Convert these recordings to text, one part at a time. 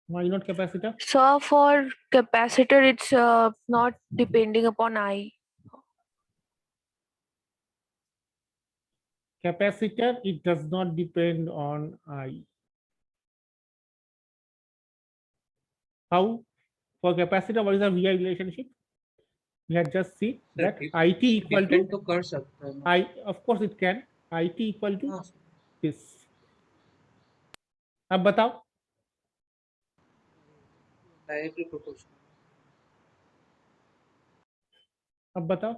Why not capacitor? So for capacitor, it's not depending upon I. Capacitor, it does not depend on I. How? For capacitor, what is the VI relationship? We had just seen sir that IT equal depend to तो कर सकता है ना। I. Of course, it can. IT equal to हाँ this. अब बताओ, directly proportional. अब बताओ।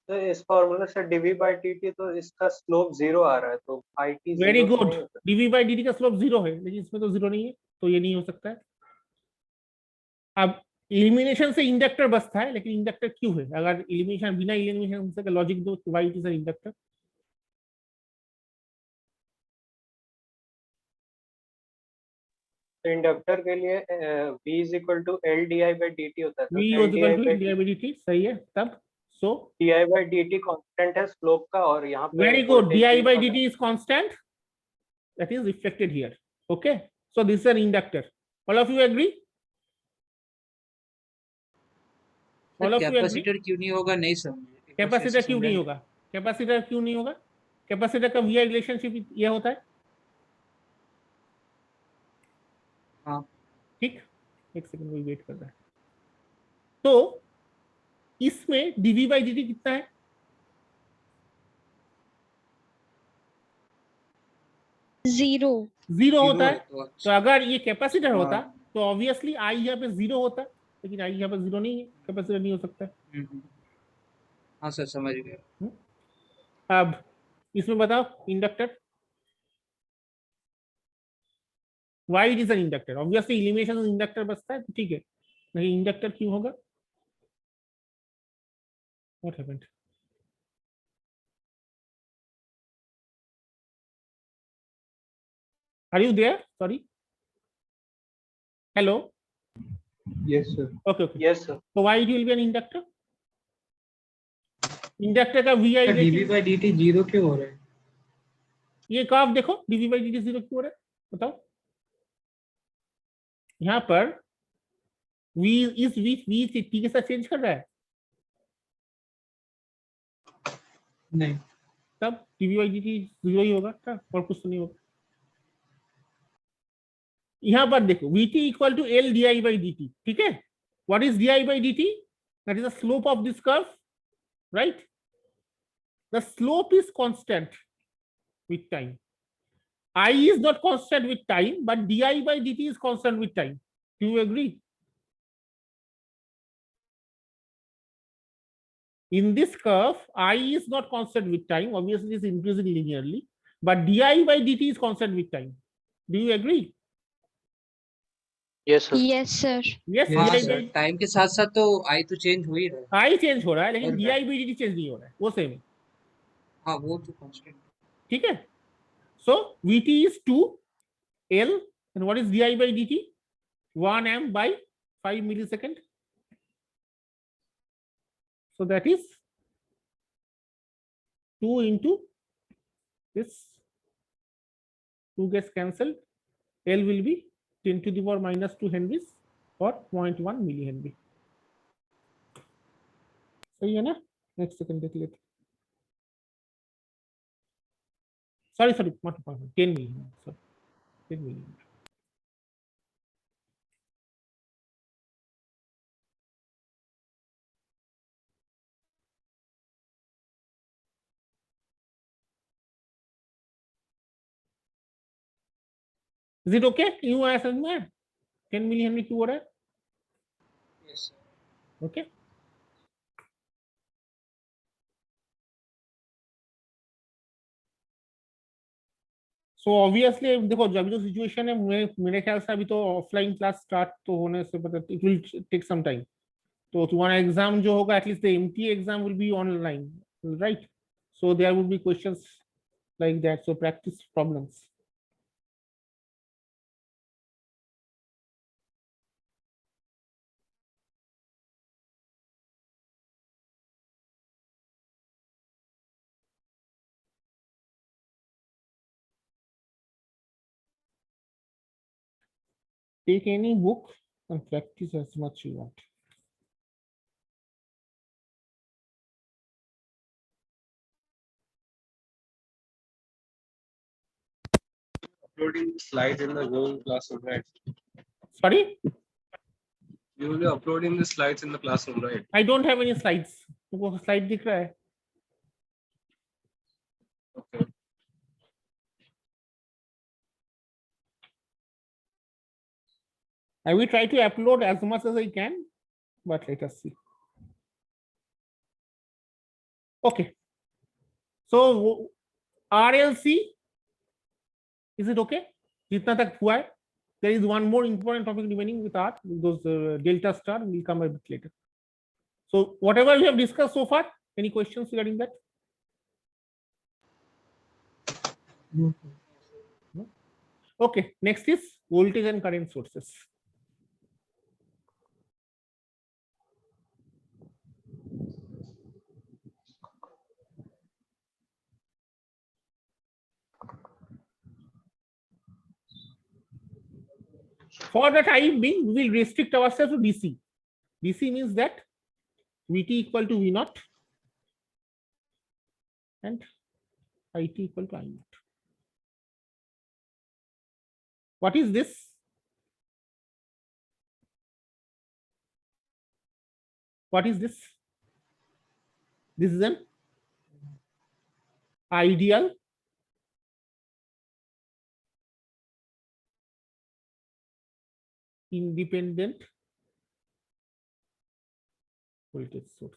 तो इस फॉर्मूला से dv by dt तो इसका स्लोप 0 आ रहा है, तो it वेरी 0 तो गुड। नहीं होता। डीवी बाई डी का स्लोप 0 है, लेकिन इसमें तो 0 नहीं है, तो ये नहीं हो सकता है। अब इलिमिनेशन से इंडक्टर बचता है, लेकिन इंडक्टर क्यों है? अगर इलिमिनेशन, बिना इलिमिनेशन से लॉजिक दो, वाई इज एन इंडक्टर। तो इंडक्टर के लिए v is equal to L di by dt होता है, तो V L is equal di to by D by D, सही है। तब so di by dt constant है स्लोप का, और यहाँ पे very good, D voltage I v by का डी है। T is constant, that is reflected here. Okay, so this is an inductor. All of you agree? All of you agree? Capacitor क्यों नहीं होगा नहीं समझे। कैपेसिटर क्यों नहीं होगा? कैपेसिटर क्यों नहीं होगा? कैपेसिटर का वी आई रिलेशनशिप ये होता है। हाँ ठीक, एक सेकंड में वेट कर रहा है। तो इसमें डीवी बाई डी टी कितना है? 0. 0 होता है। तो तो अगर ये कैपेसिटर होता हाँ। तो ऑब्वियसली आई यहाँ पे 0 होता, लेकिन आई यहाँ पे 0 नहीं है, कैपेसिटर नहीं हो सकता है। हाँ सर समझ गया। अब इसमें बताओ inductor, why it is an inductor. Obviously elimination inductor बचता है, तो ठीक है, नहीं इंडक्टर क्यों होगा? What happened? Are you there? Sorry, hello. Yes sir. Okay okay, Yes sir. तो why it will be an inductor. Inductor का V I d v by dt 0 क्यों हो रहा है? ये काफ देखो, डीवी बाई डी टी 0 क्यों हो रहा है बताओ। यहाँ पर वी इस वी टी के साथ चेंज कर रहा है, नहीं, तब डीवी बाई डी टी 0 ही होगा क्या? और कुछ तो नहीं होगा। यहाँ पर देखो V T equal to L D I by D T, ठीक है। What is D I by D T? That is the slope of this curve, right? The slope is constant with time. I is not constant with time, but di by dt is constant with time. Do you agree? In this curve, I is not constant with time. Obviously, it's increasing linearly, but di by dt is constant with time. Do you agree? Yes sir. Yes, sir. Yes, Yes, di हाँ by sir time के साथ साथ तो आई तो change हो ही रहा है। I change हो रहा है, लेकिन और di क्या? by dt चेंज नहीं हो रहा है, वो सेम है। हाँ वो तो कांस्टेंट। ठीक है। So Vt is 2L, and what is di by dt? 1 m by 5 millisecond. So that is 2 into this, 2 gets cancelled. L will be 10 to the power minus 2 Henrys or 0.1 millihenry. सही है ना? Next second देख लेते। Sorry sorry, 10 millihenry, sorry 10 millihenry. Is it okay? क्यों आया समझ में? 10 millihenry क्यों हो रहा है? Yes okay. सो ऑब्वियसली देखो, जब जो सिचुएशन है, मेरे ख्याल से अभी तो ऑफलाइन क्लास स्टार्ट तो होने से पता, it will take some time. तो तुम्हारा एग्जाम जो होगा, at least the MT exam will be online, right? So there would be questions like that, so practice problems. take any book and practice as much you want. Uploading the slides in the Google Classroom, right? Sorry, You will be uploading the slides in the classroom, right? I don't have any slides. तुमको slide दिख रहा है? Okay. I will try to upload as much as I can, but let us see. Okay. So RLC, is it okay? जितना तक हुआ है. There is one more important topic remaining with R, those delta star will come a bit later. So whatever we have discussed so far, any questions regarding that? No. No? Okay, next is voltage and current sources. For the time being, we will restrict ourselves to DC. DC means that Vt equal to V naught and It equal to I naught. What is this? What is this? This is an ideal independent voltage source.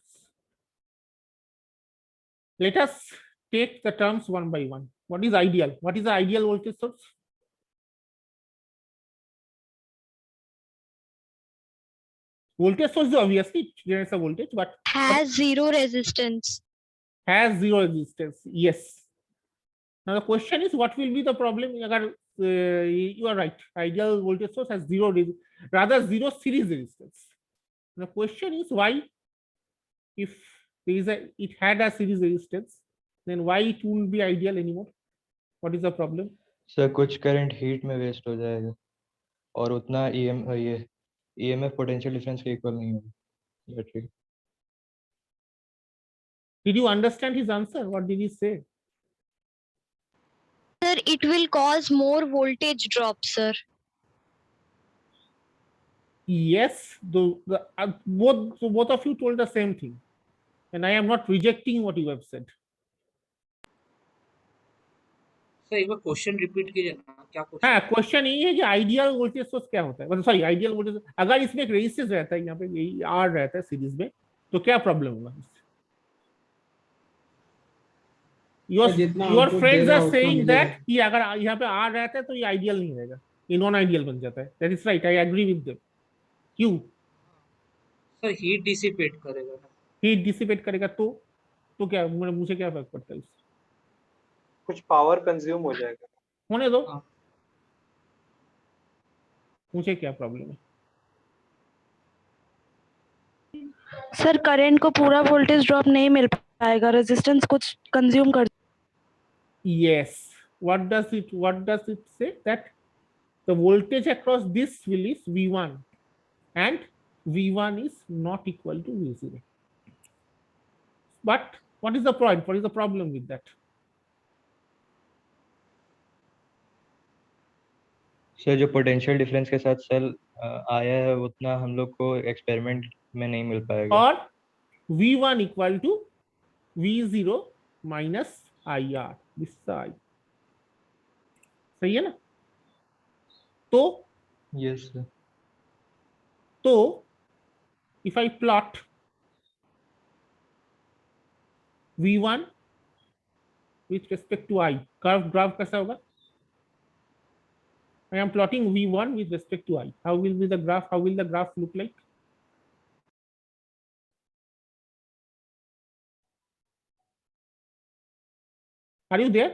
Let us take the terms one by one. What is ideal? What is the ideal voltage source? Voltage source obviously generates a voltage, but has zero resistance. has zero resistance. Yes. Now the question is, what will be the problem? You are right. Ideal voltage source has zero series resistance. The question is why, if there is it had a series resistance, then why it won't be ideal anymore? What is the problem? Sir कुछ current heat में waste हो जाएगा और उतना ये EMF potential difference के equal नहीं होगा battery. Did you understand his answer? What did he say? Sir, it will cause more voltage drop, sir. Yes, both of you told the same thing, and I am not rejecting what you have said. Sir एक बार question repeat कीजिए ना, क्या हाँ, question? Question ये है कि ideal voltage source क्या होता है, मतलब सॉरी आइडियल वोल्टेज, अगर इसमें एक रेजिस्टेंस रहता है, यहाँ पे यही आर रहता है सीरीज में, तो क्या प्रॉब्लम होगा? Your friends are saying that कि अगर यहाँ पे आर रहता है तो ये आइडियल नहीं रहेगा, ये नॉन आइडियल बन जाता है. That is right, I agree with them. क्यों? सर हीट डिसिपेट करेगा ना. हीट डिसिपेट करेगा तो क्या, मुझे क्या फर्क पड़ता है उससे? कुछ पावर कंज्यूम हो जाएगा. होने दो, हाँ. मुझे क्या प्रॉब्लम है? सर करंट को पूरा वोल्टेज ड्रॉप नहीं मिल पाएगा, रेजिस्टेंस कुछ कंज्यूम कर. Yes. What does it say? That the voltage across this will is V1 and V1 is not equal to V0. But what is the point? What is the problem with that? Sir जो potential difference के साथ cell आया है उतना हम लोग को experiment में नहीं मिल पाएगा. और V1 equal to V0 minus IR. This side. सही है ना? तो यस सर. तो if I plot V1 with respect to I, graph कैसा होगा? I am plotting V1 with respect to I. How will be the graph? How will the graph look like? Are you there?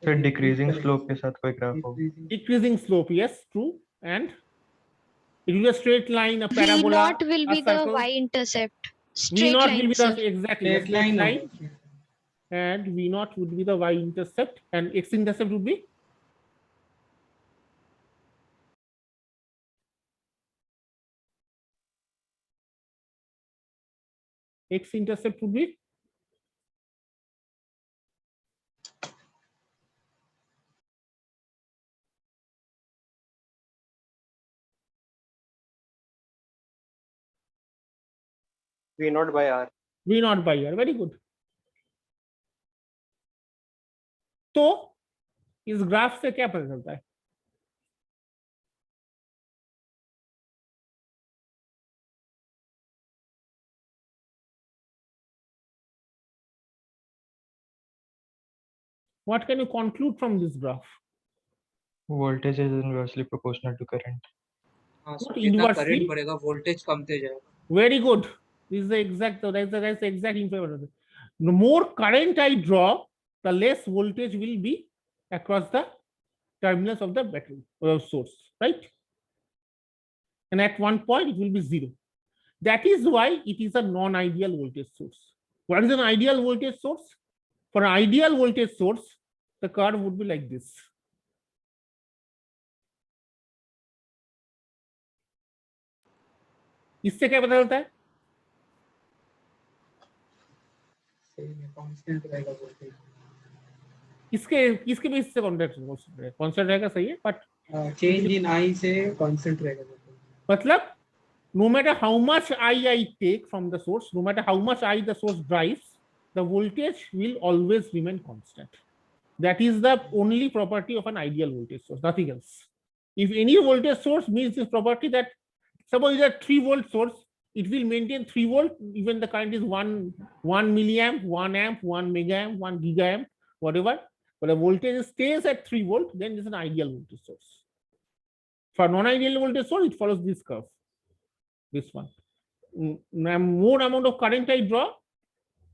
Sir decreasing slope के साथ कोई graph होगा. Decreasing slope, yes, true. And it will be a straight line, a V parabola. naught will a be the circle. y-intercept. V Straight naught will line, be sir. the exactly a Straight straight line, line. and V naught would be the y-intercept, and x-intercept would be X intercept would be V naught by R. V naught by R. Very good. तो इस graph से क्या पता चलता है? What can you conclude from this graph? Voltage is inversely proportional to current. हाँ Not sir, जितना inversely. Current बढ़ेगा वोल्टेज कमते जाएगा. Very good. This is the exact. That's the exact information. The more current I draw, the less voltage will be across the terminals of the battery or source, right? And at one point it will be zero. That is why it is a non-ideal voltage source. What is an ideal voltage source? For an ideal voltage source, the curve would be like this. इससे क्या पता चलता है? Constant रहेगा voltage. इसके basis से constant रहेगा, सही है, बट चेंज इन आई से कांस्टेंट रहेगा वोल्टेज. मतलब no matter how much I take from the source, no matter how much I the source drives, the voltage will always remain constant. That is the only property of an ideal voltage source, nothing else. If any voltage source meets this property, that suppose it's a 3-volt source, it will maintain 3 volt, even the current is 1 milliamp, 1 amp, 1 megaamp, 1 gigaamp, whatever. But the voltage stays at 3 volt, then it's an ideal voltage source. For non-ideal voltage source, it follows this curve. This one. More amount of current I draw,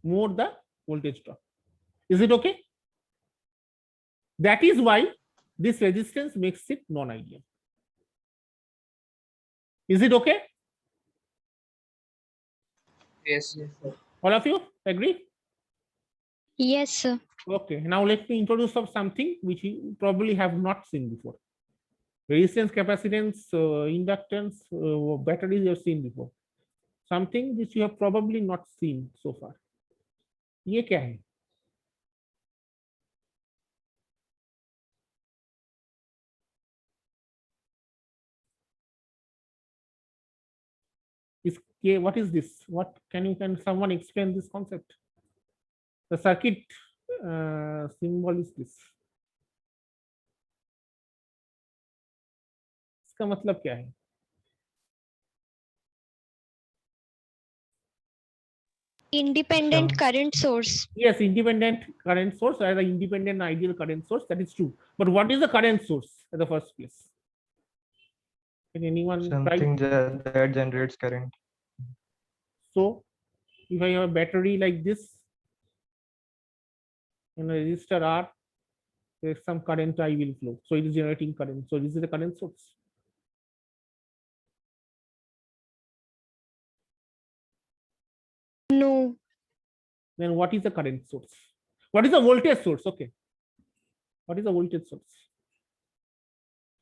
more the voltage drop. Is it okay? That is why this resistance makes it non-ideal. Is it okay? Yes, yes, sir. All of you agree? Yes, sir. Okay. Now let me introduce something which you probably have not seen before. Resistance, capacitance, inductance, batteries you have seen before. Something which you have probably not seen so far. ये क्या है? What is this? What can someone explain this concept? The circuit symbol is this. इसका मतलब क्या है? Independent current source. Yes, independent current source as an independent ideal current source. That is true. But what is the current source in the first place? Can anyone Something try? that generates current. So, if I have a battery like this and a resistor R, there's some current I will flow. So it is generating current. So this is the current source. No. Then what is the current source? What is the voltage source? Okay. What is the voltage source?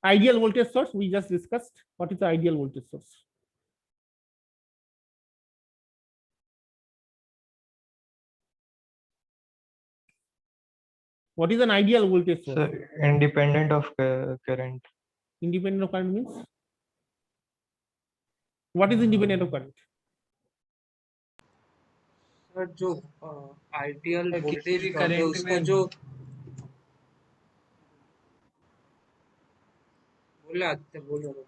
Ideal voltage source we just discussed. What is the ideal voltage source? What is an ideal voltage source? So independent of current. Independent of current means? What is independent of current? Sir जो ideal किसी voltage भी drop है current उसका में- जो बोले आदित्य बोल रहा था.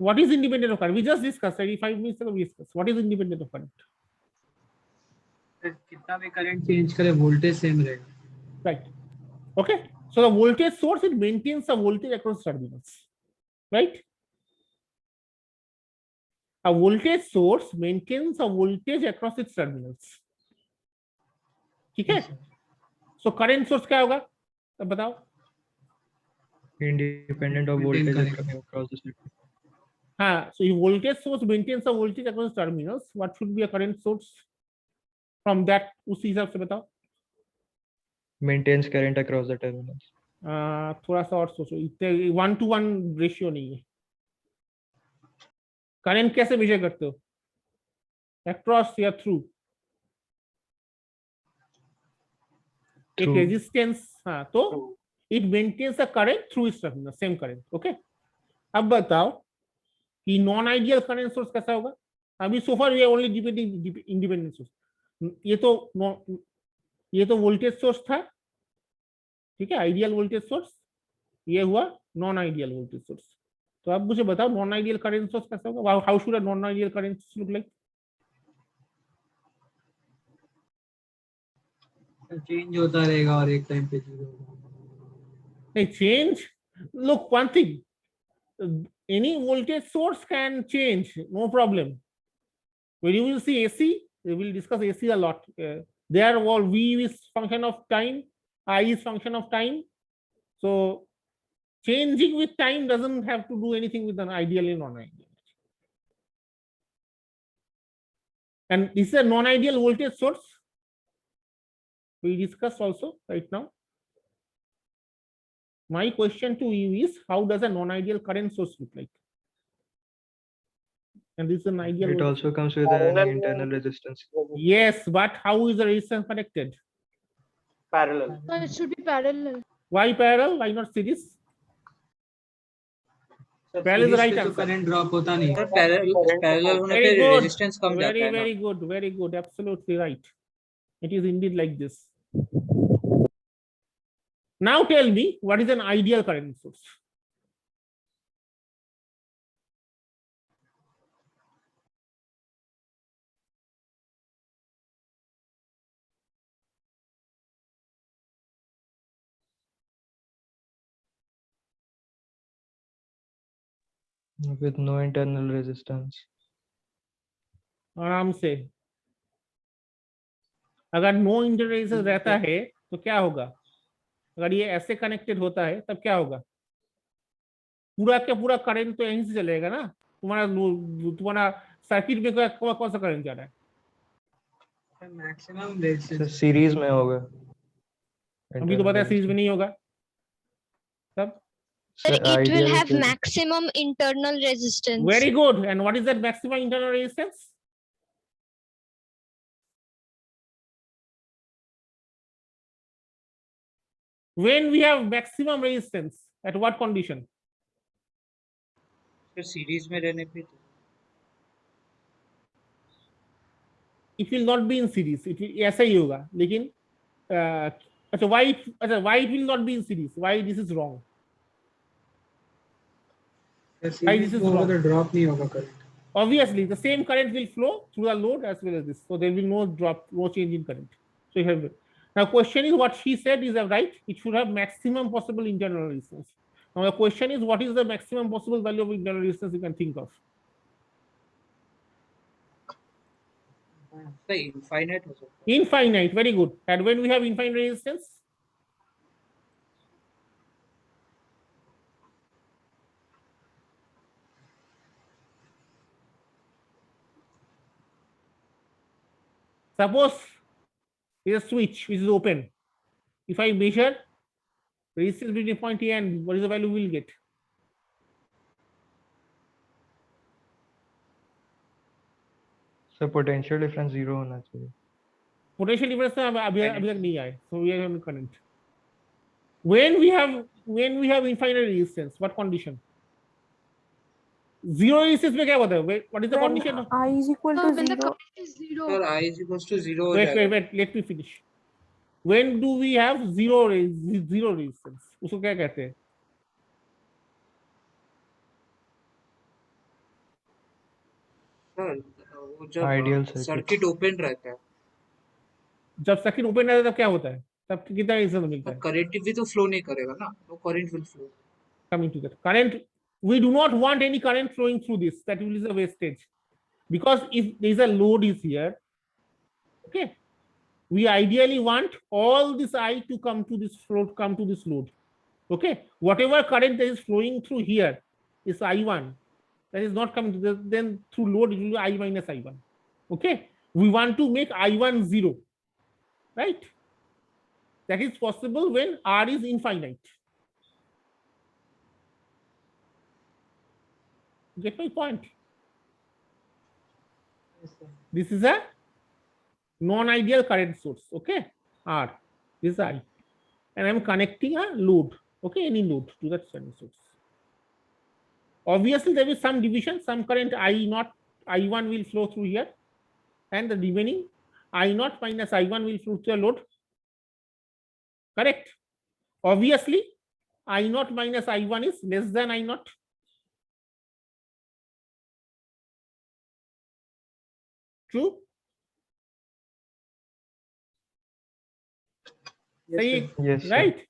What is independent of current? We just discussed 35 minutes ago. We discussed. What is independent of current? कितना भी करंट चेंज करे वोल्टेज सेम रहेगा. Right. Okay. So the voltage source, it maintains the voltage across terminals. Right? A voltage source maintains a voltage across its terminals. ठीक है? So current source क्या होगा? अब बताओ. Independent of Maintain voltage current. across the circuit. हाँ. So if voltage source maintains a voltage across terminals, what should be a current source? From that, उसी हिसाब से बताओ. Maintains current across the terminals. थोड़ा सा और सोचो. इतने 1:1 रेशियो नहीं है. करंट कैसे मेजर करते हो? अक्रॉस या थ्रू? एक Through. रेजिस्टेंस, हाँ, तो it maintains the current through its terminal, same current. Okay, अब बताओ कि नॉन आइडियल करंट सोर्स कैसा होगा. अभी so far we are only depending independent source. ये तो वोल्टेज सोर्स था, ठीक है, आइडियल वोल्टेज सोर्स. ये हुआ नॉन आइडियल वोल्टेज सोर्स. तो अब मुझे बताओ नॉन आइडियल करंट सोर्स कैसा होगा. How should a non ideal current source look like. Change होता रहेगा और एक टाइम पे जीरो होगा. नहीं, change, look, one thing, any voltage source can change, no problem. When you will see AC, we will discuss AC a lot. There all V is function of time, I is function of time. So changing with time doesn't have to do anything with an ideal and non-ideal. And this is a non-ideal voltage source. We discussed also right now. My question to you is, how does a non-ideal current source look like? And this is an ideal. It also comes with Parallel. any internal resistance. Yes, but how is the resistance connected? Parallel. It should be parallel. Why parallel? Why not series? So Parallel is the right तो answer. Current drop होता नहीं. Sir parallel होने पे Very good. Resistance कम जाता है ना. Very good. Very good. Absolutely right. It is indeed like this. Now tell me, what is an ideal current source? With no internal resistance. आराम से. अगर नो इंटररेजिस्टेंस रहता है तो क्या होगा. अगर ये ऐसे कनेक्टेड होता है तब क्या होगा. पूरा का पूरा करंट तो यहीं से चलेगा ना. तुम्हारा सर्किट में कौन सा करंट जा रहा है. मैक्सिमम रेजिस्टेंस सीरीज में होगा. अभी तो पता है सीरीज में नहीं होगा. तब Sir, it will Ideal have is- maximum internal resistance. very good. And what is that maximum internal resistance? When we have maximum resistance, at what condition? फिर सीरीज में रहने पे It will not be in series. It will ऐसा ही होगा. लेकिन अच्छा why it will not be in series? Why this is wrong? Series में होगा तो ड्रॉप नहीं होगा current. Obviously, the same current will flow through the load as well as this. So there will be no drop, no change in current. So you have now question is what she said is right. It should have maximum possible internal resistance. Now the question is what is the maximum possible value of internal resistance you can think of? Infinite हो सकता है. Infinite, very good. And when we have infinite resistance, suppose is a switch which is open. If I measure resistance between point A and B, what is the value we will get? So potential difference 0 होना चाहिए. Potential difference अभी तक नहीं आए. So we are on current. When we have infinite resistance, what condition? Zero resistance में क्या होता है? What is the condition? I is equal to when the 0. current is zero. Sir I is equals to 0 हो Wait, जाएगा. let me finish. When do we have zero resistance? उसको क्या कहते हैं? सर वो Ideal जब circuit. सर्किट ओपन रहता है जब सर्किट ओपन रहता है तब क्या होता है? तब कितना रेजिस्टेंस मिलता तब है? करंट भी तो फ्लो नहीं करेगा ना. No current will flow. Coming to that, current, we do not want any current flowing through this. That will be a wastage, because if there is a load is here, okay, we ideally want all this I to come to this load. Okay, whatever current that is flowing through here is I1. That is not coming to this, then through load it will be I minus I1. Okay, we want to make I1 0, right? That is possible when R is infinite. Get my point? This is a non-ideal current source, okay, R. This is I. And I'm connecting a load, okay, any load to that standing source. Obviously, there is some division, some current I0, I1 will flow through here, and the remaining I0 minus I1 will flow to the load. Correct? Obviously, I0 minus I1 is less than I0. True? Yes, Say, sir. Yes, sir. right?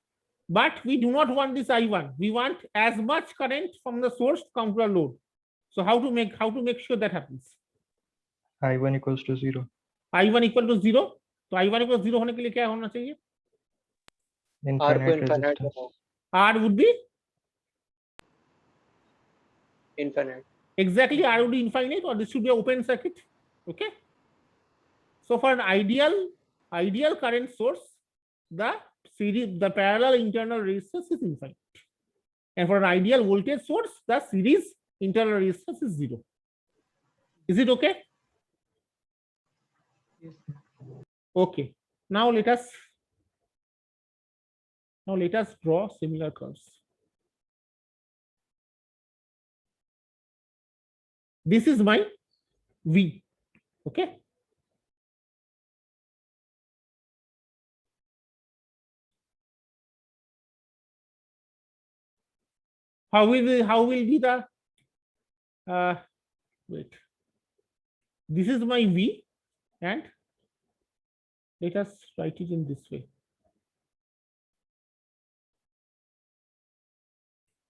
But we do not want this I1. We want as much current from the source come to a load. So how to make sure that happens? I1 equals to 0. I1 equal to 0. तो I1 equal to 0 होने के लिए क्या होना चाहिए? R को Infinite infinite resistance. बनाओ, R would be infinite. exactly R would be infinite, or this should be an open circuit. Okay. So for an ideal current source, the parallel internal resistance is infinite, and for an ideal voltage source, the series internal resistance is 0. Is it okay? Yes, sir. Okay. Now let us draw similar curves. This is my V. Okay. How will be the wait. This is my V, and let us write it in this way.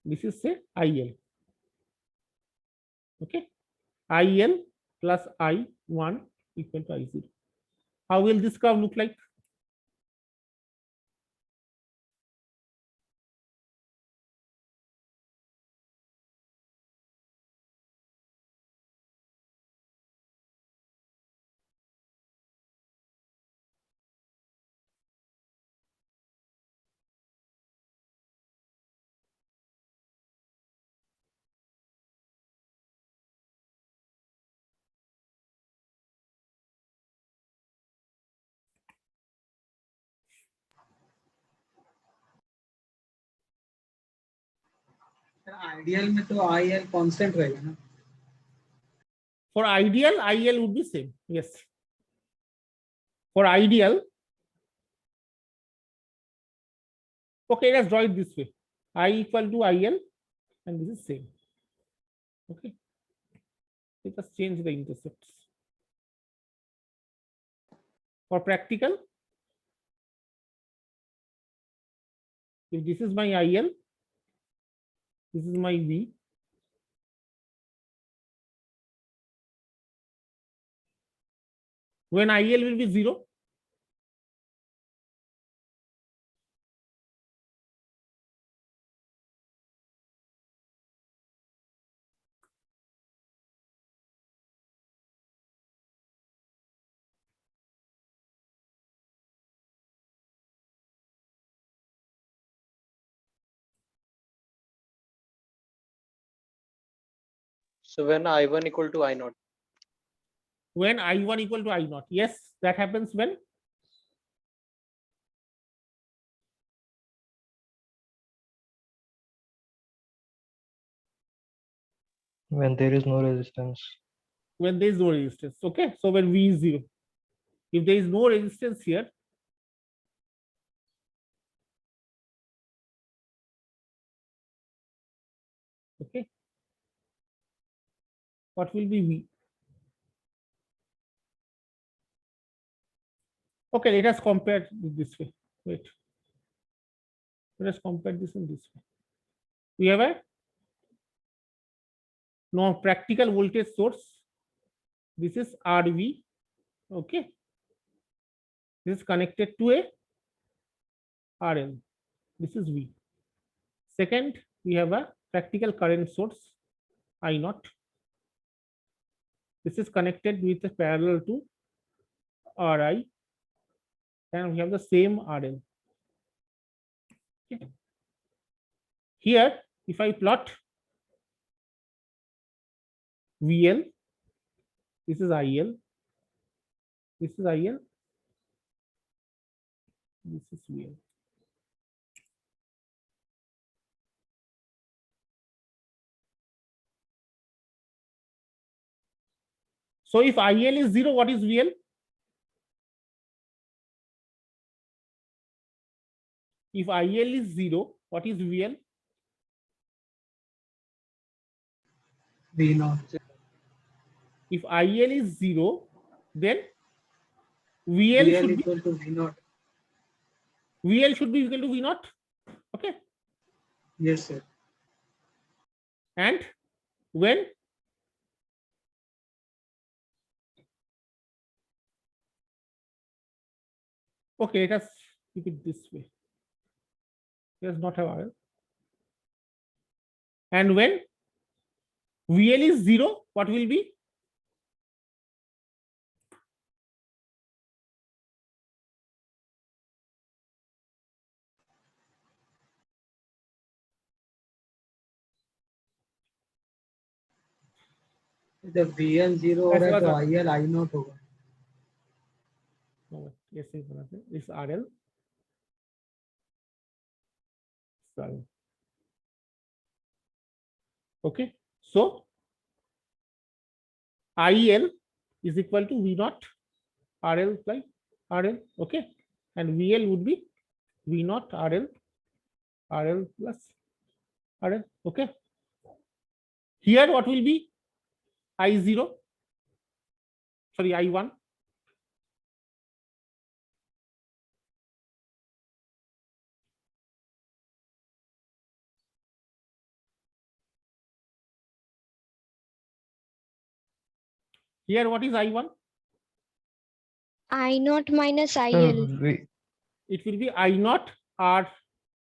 This is say IL. Okay. IL plus I1 equal to I0. How will this curve look like? Sir ideal में तो IL constant रहेगा ना. For ideal, IL would be same. Yes. For ideal, okay, let's draw it this way. I equal to IL, and this is same. Okay. Let us change the intercepts. For practical, if this is my IL, this is my V. When IL will be 0, So when I1 equal to I0, when I1 equal to I0. Yes, that happens when When there is no resistance. there is no resistance. Okay, so when V is 0. If there is no resistance here, okay, what will be V? Okay, let us compare this way. Wait. Let us compare this in this way. We have a practical voltage source. This is RV. Okay. This is connected to a RL. This is V. Second, we have a practical current source I0. This is connected with a parallel to RI, and we have the same RL. Okay. Here, if I plot VL, this is IL, this is IL, This is VL. So if IL is 0, what is VL? If IL is 0, what is VL? V naught. If IL is 0, then VL VL should be equal to V naught. VL should be equal to V naught. Okay. Yes, sir. And when okay, let us keep it this way. Let us not have RL. And when VL is 0, what will be? जब VL 0 हो रहा है तो IL I naught होगा. No, yes, this is RL. Sorry. Okay, so IL is equal to V naught RL by RL. Okay, and VL would be V naught RL plus RL. Okay, here what will be? I0, sorry, I1. Here, what is I1? I naught minus Sir, IL. It will be I naught R